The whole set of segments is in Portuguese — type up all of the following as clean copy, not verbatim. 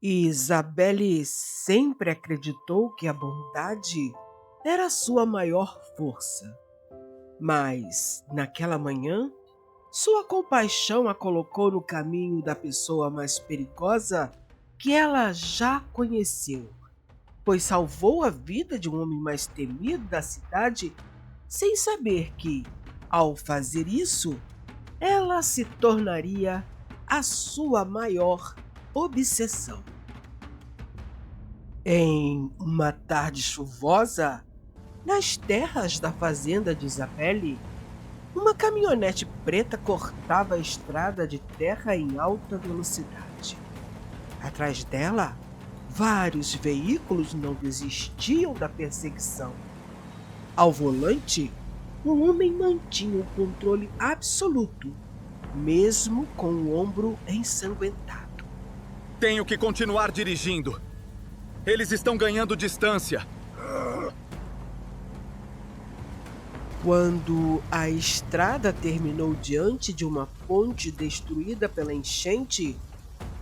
Isabelle sempre acreditou que a bondade era sua maior força, mas, naquela manhã, sua compaixão a colocou no caminho da pessoa mais perigosa que ela já conheceu, pois salvou a vida de um homem mais temido da cidade, sem saber que, ao fazer isso, ela se tornaria a sua maior obsessão. Em uma tarde chuvosa, nas terras da fazenda de Isabelle, uma caminhonete preta cortava a estrada de terra em alta velocidade. Atrás dela, vários veículos não desistiam da perseguição. Ao volante, um homem mantinha o controle absoluto, mesmo com o ombro ensanguentado. Tenho que continuar dirigindo. Eles estão ganhando distância. Quando a estrada terminou diante de uma ponte destruída pela enchente,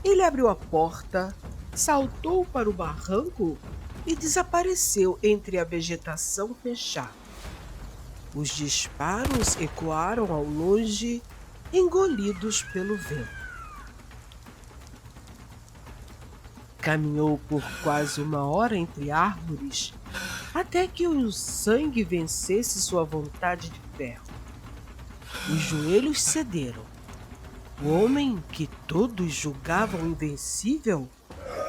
ele abriu a porta, saltou para o barranco e desapareceu entre a vegetação fechada. Os disparos ecoaram ao longe, engolidos pelo vento. Caminhou por quase uma hora entre árvores, até que o sangue vencesse sua vontade de ferro. Os joelhos cederam. O homem, que todos julgavam invencível,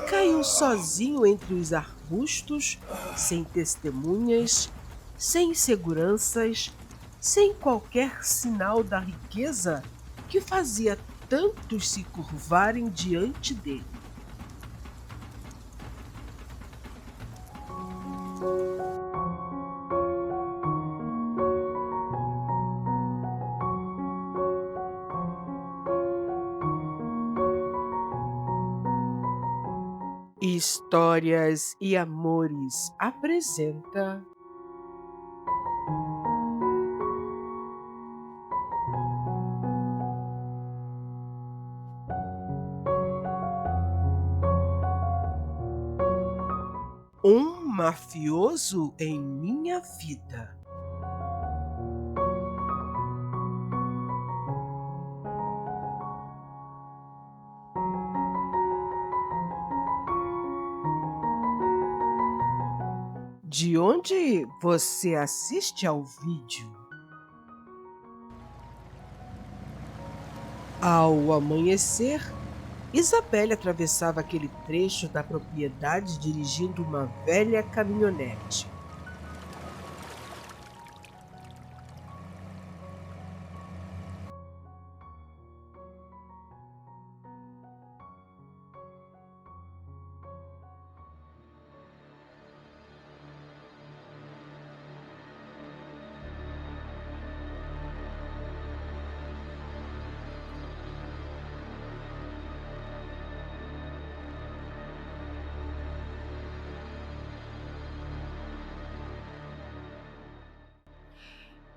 caiu sozinho entre os arbustos, sem testemunhas, sem seguranças, sem qualquer sinal da riqueza que fazia tantos se curvarem diante dele. Histórias e Amores apresenta Um Mafioso em Minha Vida. De onde você assiste ao vídeo? Ao amanhecer, Isabelle atravessava aquele trecho da propriedade dirigindo uma velha caminhonete.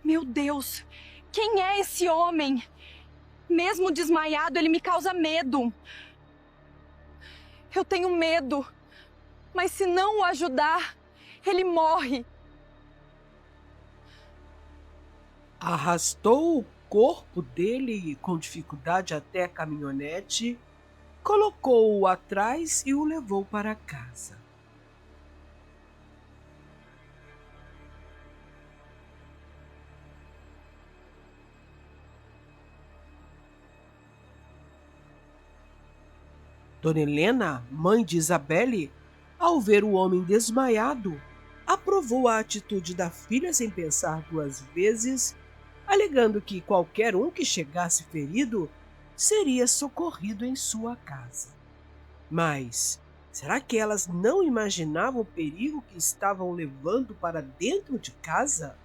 Meu Deus! Quem é esse homem? Mesmo desmaiado, ele me causa medo. Eu tenho medo. Mas se não o ajudar, ele morre. Arrastou o corpo dele com dificuldade até a caminhonete, colocou-o atrás e o levou para casa. Dona Helena, mãe de Isabelle, ao ver o homem desmaiado, aprovou a atitude da filha sem pensar duas vezes, alegando que qualquer um que chegasse ferido seria socorrido em sua casa. Mas será que elas não imaginavam o perigo que estavam levando para dentro de casa?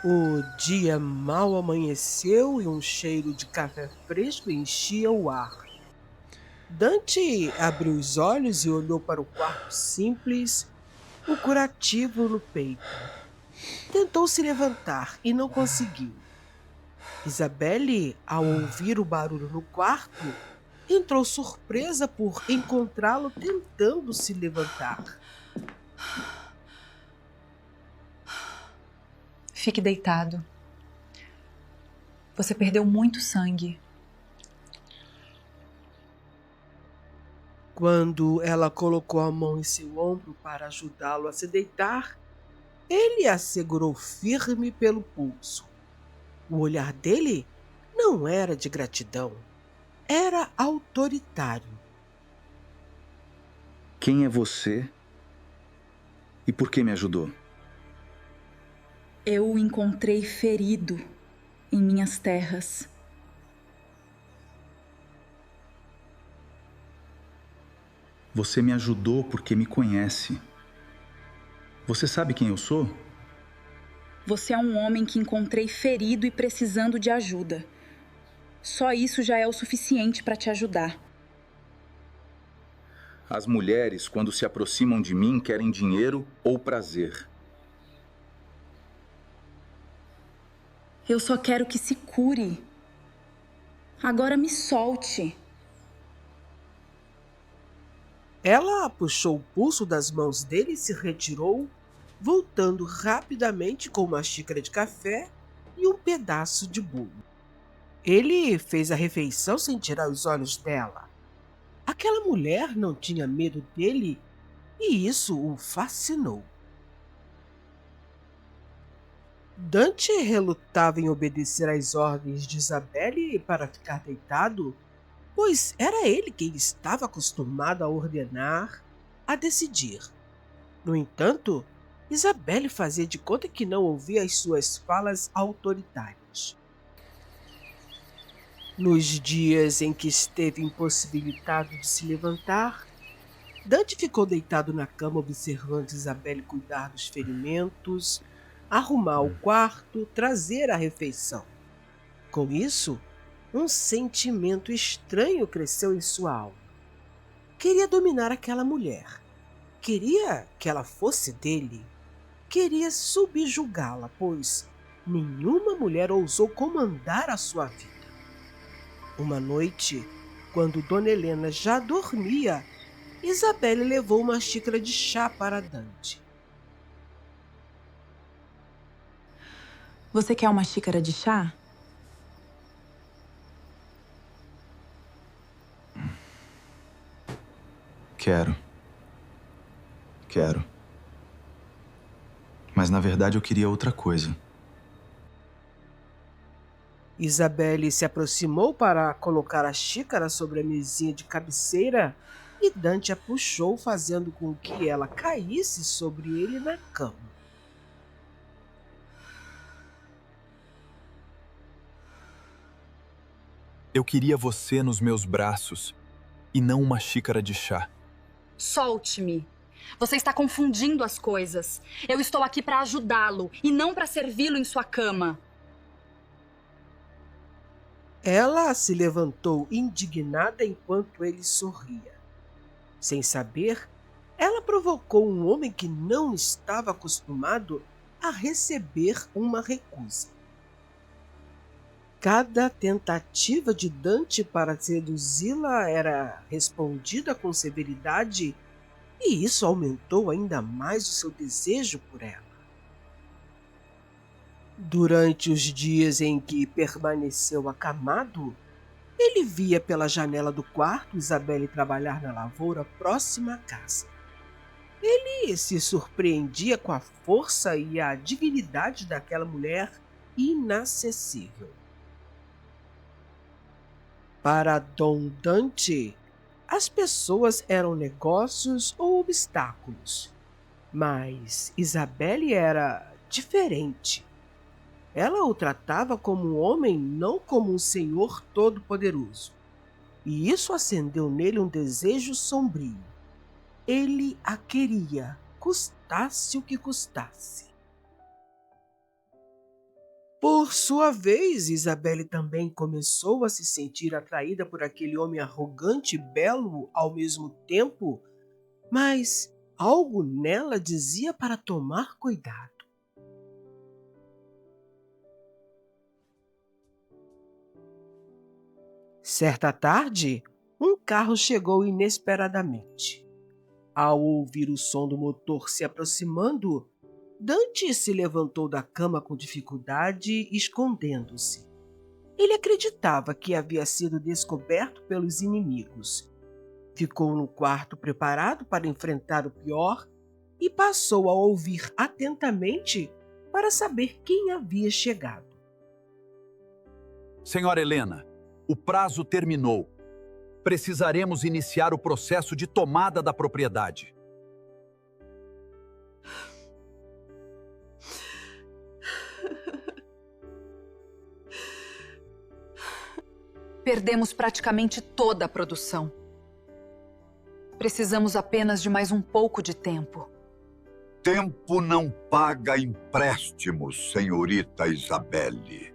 O dia mal amanheceu e um cheiro de café fresco enchia o ar. Dante abriu os olhos e olhou para o quarto simples, o curativo no peito. Tentou se levantar e não conseguiu. Isabelle, ao ouvir o barulho no quarto, entrou surpresa por encontrá-lo tentando se levantar. Fique deitado. Você perdeu muito sangue. Quando ela colocou a mão em seu ombro para ajudá-lo a se deitar, ele a segurou firme pelo pulso. O olhar dele não era de gratidão, era autoritário. Quem é você? E por que me ajudou? Eu o encontrei ferido em minhas terras. Você me ajudou porque me conhece. Você sabe quem eu sou? Você é um homem que encontrei ferido e precisando de ajuda. Só isso já é o suficiente para te ajudar. As mulheres, quando se aproximam de mim, querem dinheiro ou prazer. Eu só quero que se cure. Agora me solte. Ela puxou o pulso das mãos dele e se retirou, voltando rapidamente com uma xícara de café e um pedaço de bolo. Ele fez a refeição sem tirar os olhos dela. Aquela mulher não tinha medo dele e isso o fascinou. Dante relutava em obedecer às ordens de Isabelle para ficar deitado, pois era ele quem estava acostumado a ordenar, a decidir. No entanto, Isabelle fazia de conta que não ouvia as suas falas autoritárias. Nos dias em que esteve impossibilitado de se levantar, Dante ficou deitado na cama observando Isabelle cuidar dos ferimentos, arrumar o quarto, trazer a refeição. Com isso, um sentimento estranho cresceu em sua alma. Queria dominar aquela mulher. Queria que ela fosse dele. Queria subjugá-la, pois nenhuma mulher ousou comandar a sua vida. Uma noite, quando Dona Helena já dormia, Isabelle levou uma xícara de chá para Dante. Você quer uma xícara de chá? Quero. Mas na verdade eu queria outra coisa. Isabelle se aproximou para colocar a xícara sobre a mesinha de cabeceira e Dante a puxou, fazendo com que ela caísse sobre ele na cama. Eu queria você nos meus braços e não uma xícara de chá. Solte-me. Você está confundindo as coisas. Eu estou aqui para ajudá-lo e não para servi-lo em sua cama. Ela se levantou indignada enquanto ele sorria. Sem saber, ela provocou um homem que não estava acostumado a receber uma recusa. Cada tentativa de Dante para seduzi-la era respondida com severidade, e isso aumentou ainda mais o seu desejo por ela. Durante os dias em que permaneceu acamado, ele via pela janela do quarto Isabelle trabalhar na lavoura próxima à casa. Ele se surpreendia com a força e a dignidade daquela mulher inacessível. Para Dom Dante, as pessoas eram negócios ou obstáculos, mas Isabelle era diferente. Ela o tratava como um homem, não como um senhor todo-poderoso. E isso acendeu nele um desejo sombrio. Ele a queria, custasse o que custasse. Por sua vez, Isabelle também começou a se sentir atraída por aquele homem arrogante e belo ao mesmo tempo, mas algo nela dizia para tomar cuidado. Certa tarde, um carro chegou inesperadamente. Ao ouvir o som do motor se aproximando, Dante se levantou da cama com dificuldade, escondendo-se. Ele acreditava que havia sido descoberto pelos inimigos. Ficou no quarto preparado para enfrentar o pior e passou a ouvir atentamente para saber quem havia chegado. Senhora Helena, o prazo terminou. Precisaremos iniciar o processo de tomada da propriedade. Perdemos praticamente toda a produção. Precisamos apenas de mais um pouco de tempo. Tempo não paga empréstimos, senhorita Isabelle.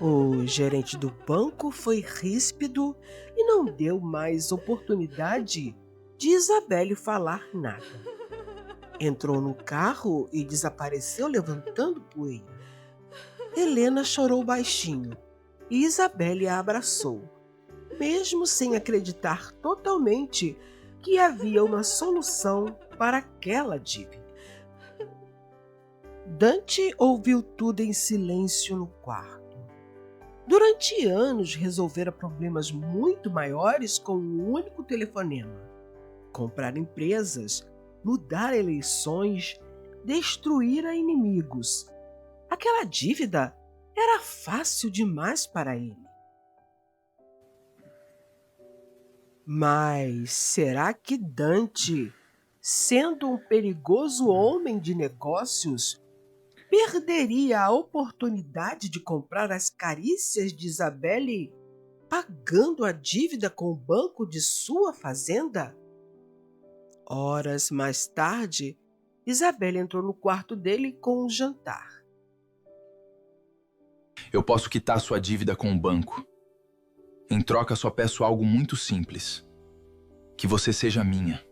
O gerente do banco foi ríspido e não deu mais oportunidade de Isabelle falar nada. Entrou no carro e desapareceu levantando poeira. Helena chorou baixinho e Isabelle a abraçou, mesmo sem acreditar totalmente que havia uma solução para aquela dívida. Dante ouviu tudo em silêncio no quarto. Durante anos resolvera problemas muito maiores com um único telefonema. Comprar empresas, mudar eleições, destruir inimigos. Aquela dívida era fácil demais para ele. Mas será que Dante, sendo um perigoso homem de negócios, perderia a oportunidade de comprar as carícias de Isabelle, pagando a dívida com o banco de sua fazenda? Horas mais tarde, Isabelle entrou no quarto dele com um jantar. Eu posso quitar sua dívida com o banco. Em troca, só peço algo muito simples. Que você seja minha.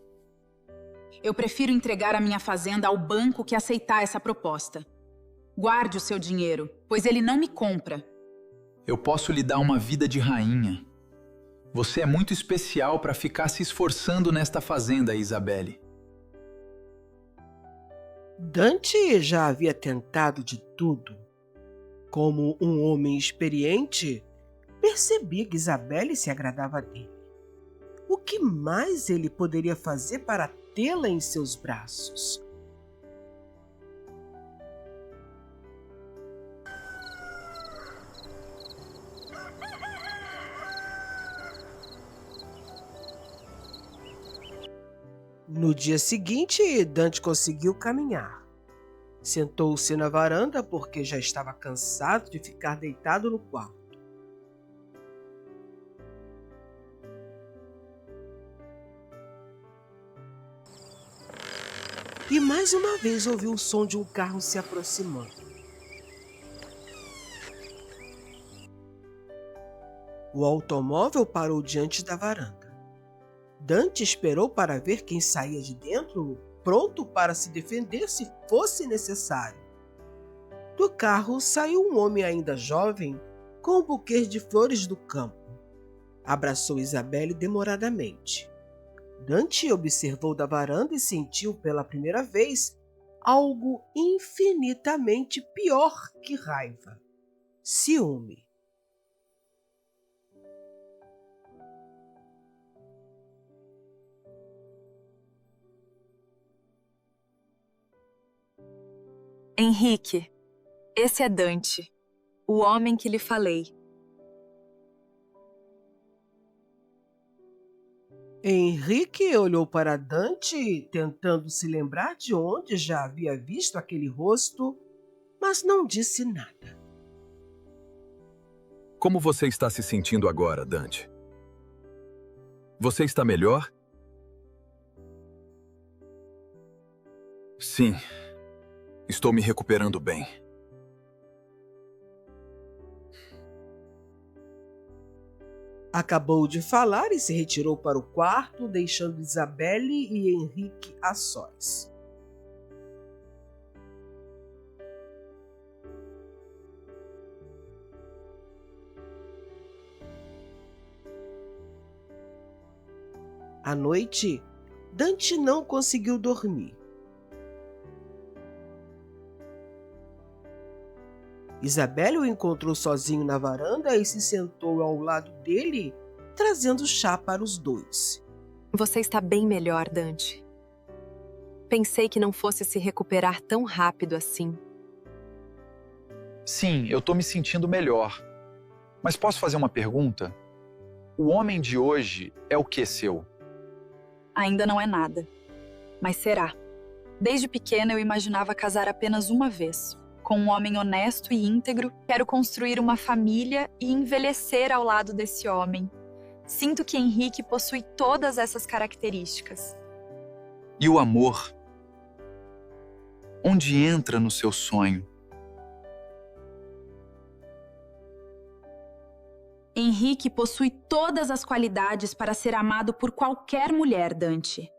Eu prefiro entregar a minha fazenda ao banco que aceitar essa proposta. Guarde o seu dinheiro, pois ele não me compra. Eu posso lhe dar uma vida de rainha. Você é muito especial para ficar se esforçando nesta fazenda, Isabelle. Dante já havia tentado de tudo. Como um homem experiente, percebia que Isabelle se agradava dele. O que mais ele poderia fazer para tê-la em seus braços? No dia seguinte, Dante conseguiu caminhar. Sentou-se na varanda porque já estava cansado de ficar deitado no quarto. E mais uma vez ouviu o som de um carro se aproximando. O automóvel parou diante da varanda. Dante esperou para ver quem saía de dentro, pronto para se defender se fosse necessário. Do carro saiu um homem ainda jovem, com um buquê de flores do campo. Abraçou Isabelle demoradamente. Dante observou da varanda e sentiu pela primeira vez algo infinitamente pior que raiva: ciúme. Henrique, esse é Dante, o homem que lhe falei. Henrique olhou para Dante, tentando se lembrar de onde já havia visto aquele rosto, mas não disse nada. Como você está se sentindo agora, Dante? Você está melhor? Sim, estou me recuperando bem. Acabou de falar e se retirou para o quarto, deixando Isabelle e Henrique a sós. À noite, Dante não conseguiu dormir. Isabelle o encontrou sozinho na varanda e se sentou ao lado dele, trazendo chá para os dois. Você está bem melhor, Dante. Pensei que não fosse se recuperar tão rápido assim. Sim, eu tô me sentindo melhor. Mas posso fazer uma pergunta? O homem de hoje é o que seu? Ainda não é nada. Mas será. Desde pequena eu imaginava casar apenas uma vez. Com um homem honesto e íntegro, quero construir uma família e envelhecer ao lado desse homem. Sinto que Henrique possui todas essas características. E o amor? Onde entra no seu sonho? Henrique possui todas as qualidades para ser amado por qualquer mulher, Dante.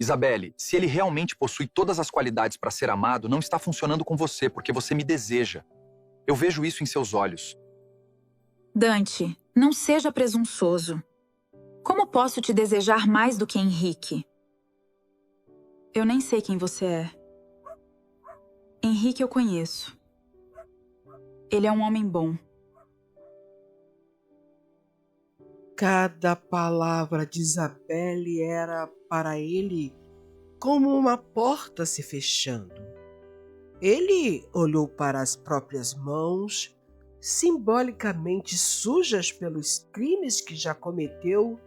Isabelle, se ele realmente possui todas as qualidades para ser amado, não está funcionando com você, porque você me deseja. Eu vejo isso em seus olhos. Dante, não seja presunçoso. Como posso te desejar mais do que Henrique? Eu nem sei quem você é. Henrique eu conheço. Ele é um homem bom. Cada palavra de Isabelle era para ele como uma porta se fechando. Ele olhou para as próprias mãos, simbolicamente sujas pelos crimes que já cometeu,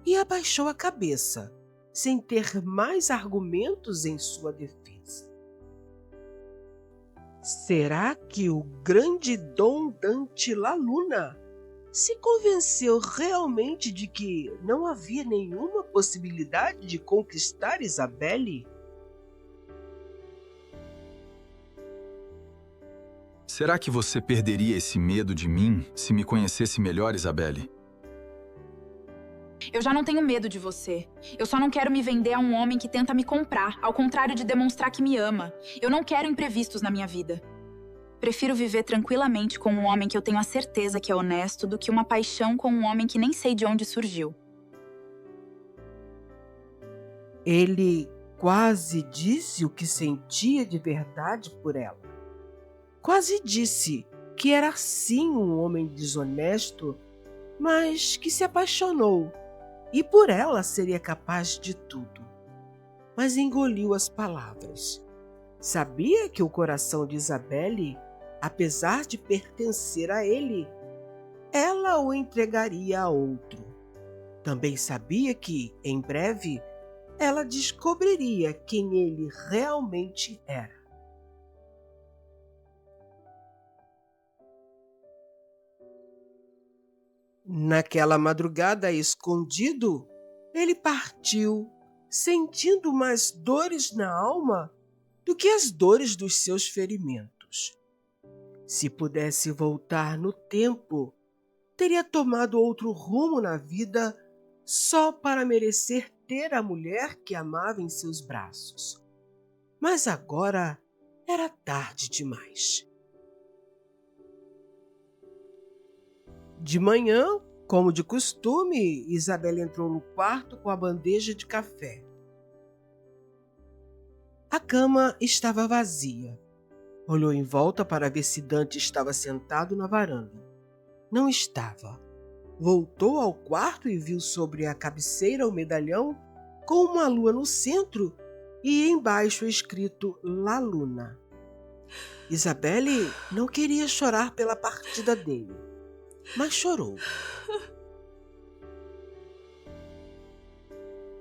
e abaixou a cabeça, sem ter mais argumentos em sua defesa. Será que o grande Dom Dante La Luna se convenceu realmente de que não havia nenhuma possibilidade de conquistar Isabelle? Será que você perderia esse medo de mim se me conhecesse melhor, Isabelle? Eu já não tenho medo de você. Eu só não quero me vender a um homem que tenta me comprar, ao contrário de demonstrar que me ama. Eu não quero imprevistos na minha vida. Prefiro viver tranquilamente com um homem que eu tenho a certeza que é honesto do que uma paixão com um homem que nem sei de onde surgiu. Ele quase disse o que sentia de verdade por ela. Quase disse que era sim um homem desonesto, mas que se apaixonou e por ela seria capaz de tudo. Mas engoliu as palavras. Sabia que o coração de Isabelle, apesar de pertencer a ele, ela o entregaria a outro. Também sabia que, em breve, ela descobriria quem ele realmente era. Naquela madrugada, escondido, ele partiu, sentindo mais dores na alma do que as dores dos seus ferimentos. Se pudesse voltar no tempo, teria tomado outro rumo na vida só para merecer ter a mulher que amava em seus braços. Mas agora era tarde demais. De manhã, como de costume, Isabelle entrou no quarto com a bandeja de café. A cama estava vazia. Olhou em volta para ver se Dante estava sentado na varanda. Não estava. Voltou ao quarto e viu sobre a cabeceira o medalhão com uma lua no centro e embaixo escrito La Luna. Isabelle não queria chorar pela partida dele, mas chorou.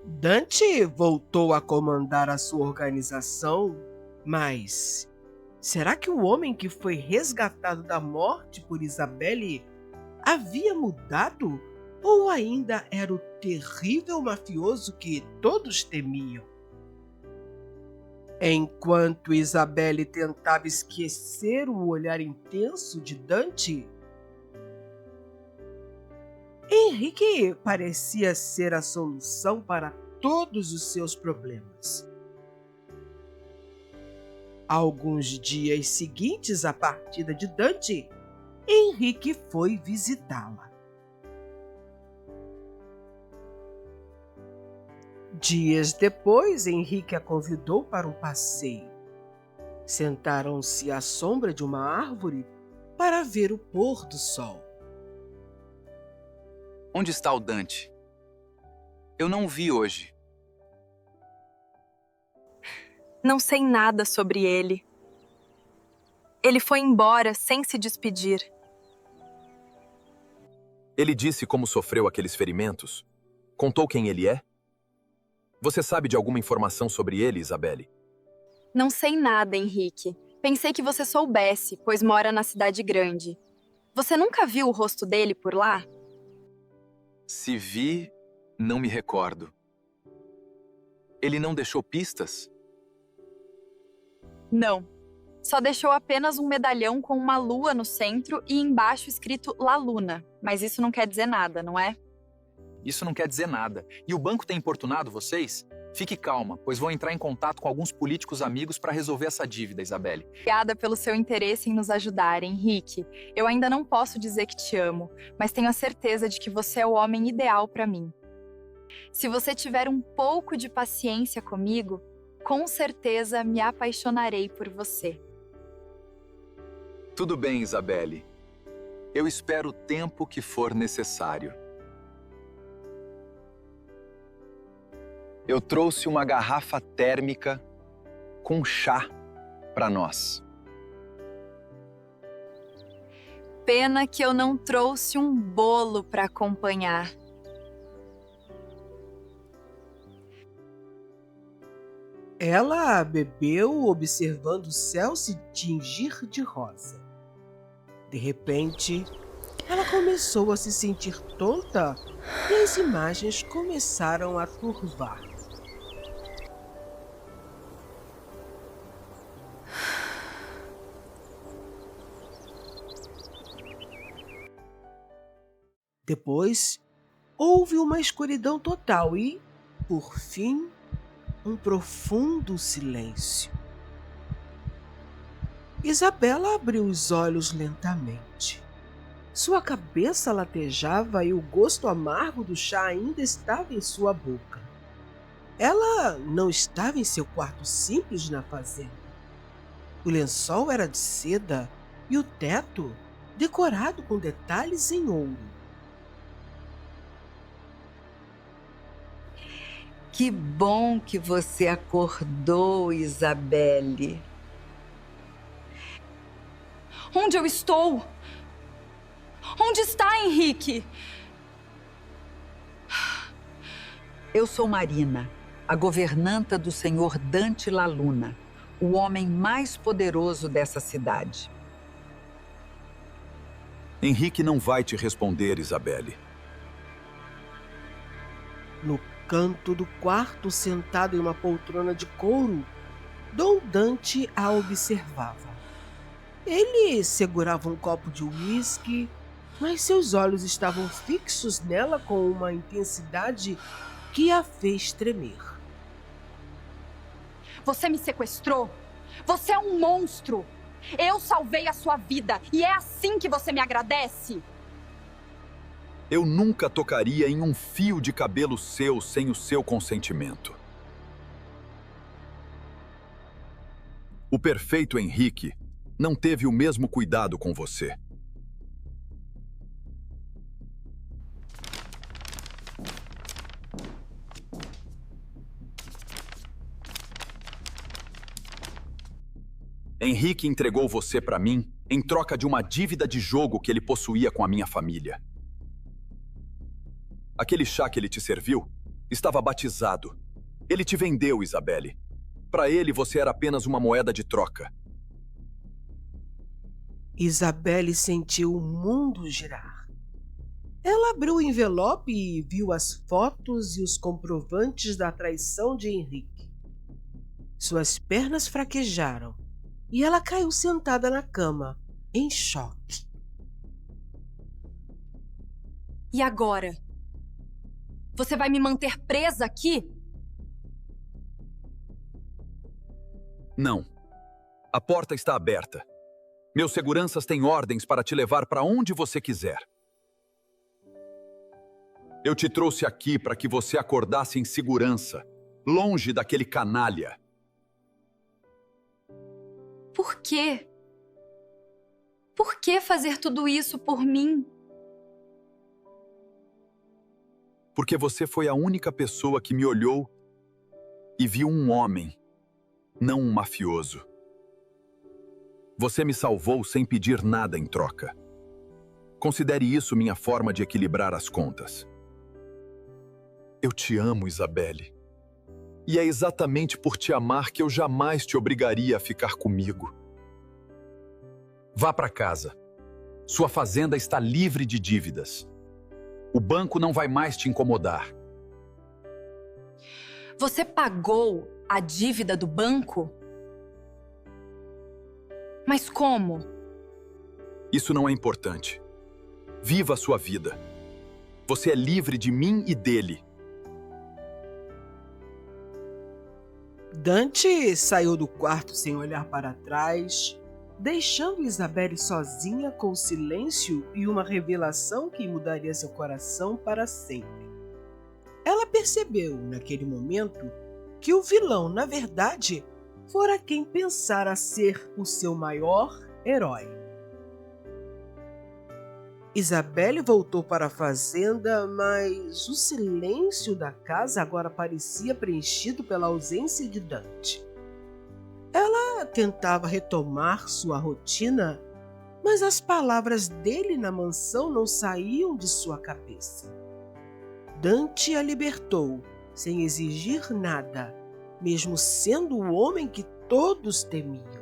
Dante voltou a comandar a sua organização, mas será que o homem que foi resgatado da morte por Isabelle havia mudado ou ainda era o terrível mafioso que todos temiam? Enquanto Isabelle tentava esquecer o olhar intenso de Dante, Henrique parecia ser a solução para todos os seus problemas. Alguns dias seguintes à partida de Dante, Henrique foi visitá-la. Dias depois, Henrique a convidou para um passeio. Sentaram-se à sombra de uma árvore para ver o pôr do sol. Onde está o Dante? Eu não o vi hoje. Não sei nada sobre ele. Ele foi embora sem se despedir. Ele disse como sofreu aqueles ferimentos? Contou quem ele é? Você sabe de alguma informação sobre ele, Isabelle? Não sei nada, Henrique. Pensei que você soubesse, pois mora na cidade grande. Você nunca viu o rosto dele por lá? Se vi, não me recordo. Ele não deixou pistas? Não. Só deixou apenas um medalhão com uma lua no centro e embaixo escrito La Luna. Mas isso não quer dizer nada, não é? Isso não quer dizer nada. E o banco tem importunado vocês? Fique calma, pois vou entrar em contato com alguns políticos amigos para resolver essa dívida, Isabelle. Obrigada pelo seu interesse em nos ajudar, Henrique. Eu ainda não posso dizer que te amo, mas tenho a certeza de que você é o homem ideal para mim. Se você tiver um pouco de paciência comigo, com certeza me apaixonarei por você. Tudo bem, Isabelle. Eu espero o tempo que for necessário. Eu trouxe uma garrafa térmica com chá para nós. Pena que eu não trouxe um bolo para acompanhar. Ela bebeu, observando o céu se tingir de rosa. De repente, ela começou a se sentir tonta e as imagens começaram a turvar. Depois, houve uma escuridão total e, por fim, um profundo silêncio. Isabela abriu os olhos lentamente. Sua cabeça latejava e o gosto amargo do chá ainda estava em sua boca. Ela não estava em seu quarto simples na fazenda. O lençol era de seda e o teto decorado com detalhes em ouro. Que bom que você acordou, Isabelle. Onde eu estou? Onde está Henrique? Eu sou Marina, a governanta do senhor Dante La Luna, o homem mais poderoso dessa cidade. Henrique não vai te responder, Isabelle. No canto do quarto, sentado em uma poltrona de couro, Dom Dante a observava. Ele segurava um copo de uísque, mas seus olhos estavam fixos nela com uma intensidade que a fez tremer. Você me sequestrou? Você é um monstro! Eu salvei a sua vida e é assim que você me agradece? Eu nunca tocaria em um fio de cabelo seu sem o seu consentimento. O perfeito Henrique não teve o mesmo cuidado com você. Henrique entregou você para mim em troca de uma dívida de jogo que ele possuía com a minha família. Aquele chá que ele te serviu estava batizado. Ele te vendeu, Isabelle. Para ele, você era apenas uma moeda de troca. Isabelle sentiu o mundo girar. Ela abriu o envelope e viu as fotos e os comprovantes da traição de Henrique. Suas pernas fraquejaram e ela caiu sentada na cama, em choque. E agora? Você vai me manter presa aqui? Não. A porta está aberta. Meus seguranças têm ordens para te levar para onde você quiser. Eu te trouxe aqui para que você acordasse em segurança, longe daquele canalha. Por quê? Por que fazer tudo isso por mim? Porque você foi a única pessoa que me olhou e viu um homem, não um mafioso. Você me salvou sem pedir nada em troca. Considere isso minha forma de equilibrar as contas. Eu te amo, Isabelle. E é exatamente por te amar que eu jamais te obrigaria a ficar comigo. Vá para casa. Sua fazenda está livre de dívidas. O banco não vai mais te incomodar. Você pagou a dívida do banco? Mas como? Isso não é importante. Viva a sua vida. Você é livre de mim e dele. Dante saiu do quarto sem olhar para trás, deixando Isabelle sozinha com o silêncio e uma revelação que mudaria seu coração para sempre. Ela percebeu, naquele momento, que o vilão, na verdade, fora quem pensara ser o seu maior herói. Isabelle voltou para a fazenda, mas o silêncio da casa agora parecia preenchido pela ausência de Dante. Ela tentava retomar sua rotina, mas as palavras dele na mansão não saíam de sua cabeça. Dante a libertou, sem exigir nada, mesmo sendo o homem que todos temiam.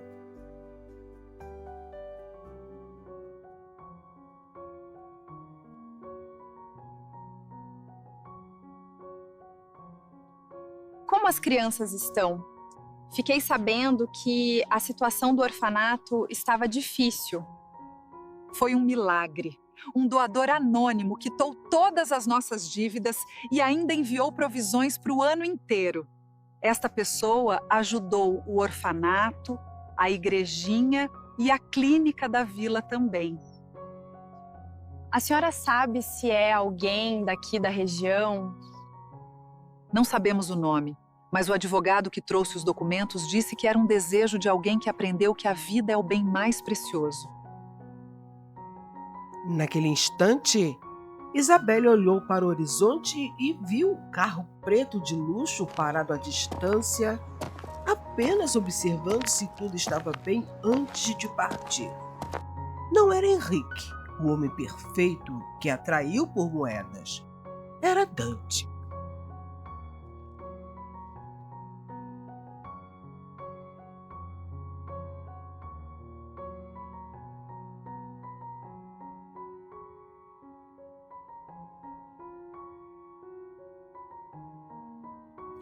Como as crianças estão? Fiquei sabendo que a situação do orfanato estava difícil. Foi um milagre. Um doador anônimo quitou todas as nossas dívidas e ainda enviou provisões para o ano inteiro. Esta pessoa ajudou o orfanato, a igrejinha e a clínica da vila também. A senhora sabe se é alguém daqui da região? Não sabemos o nome, mas o advogado que trouxe os documentos disse que era um desejo de alguém que aprendeu que a vida é o bem mais precioso. Naquele instante, Isabelle olhou para o horizonte e viu o carro preto de luxo parado à distância, apenas observando se tudo estava bem antes de partir. Não era Henrique, o homem perfeito que atraiu por moedas. Era Dante.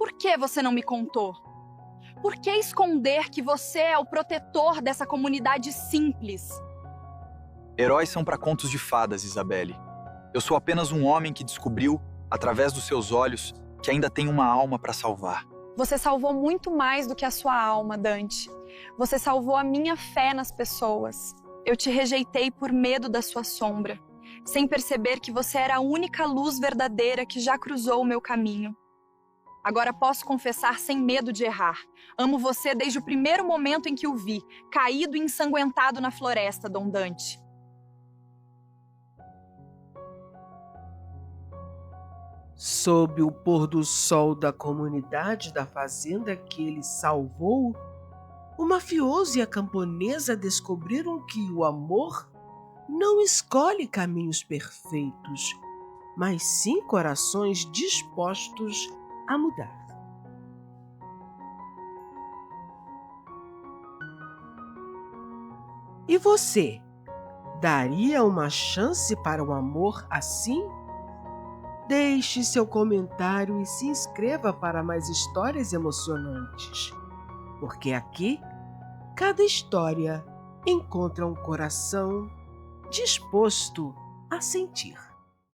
Por que você não me contou? Por que esconder que você é o protetor dessa comunidade simples? Heróis são para contos de fadas, Isabelle. Eu sou apenas um homem que descobriu, através dos seus olhos, que ainda tem uma alma para salvar. Você salvou muito mais do que a sua alma, Dante. Você salvou a minha fé nas pessoas. Eu te rejeitei por medo da sua sombra, sem perceber que você era a única luz verdadeira que já cruzou o meu caminho. Agora posso confessar sem medo de errar. Amo você desde o primeiro momento em que o vi, caído e ensanguentado na floresta, Dom Dante. Sob o pôr do sol da comunidade da fazenda que ele salvou, o mafioso e a camponesa descobriram que o amor não escolhe caminhos perfeitos, mas sim corações dispostos a mudar. E você, daria uma chance para um amor assim? Deixe seu comentário e se inscreva para mais histórias emocionantes, porque aqui, cada história encontra um coração disposto a sentir.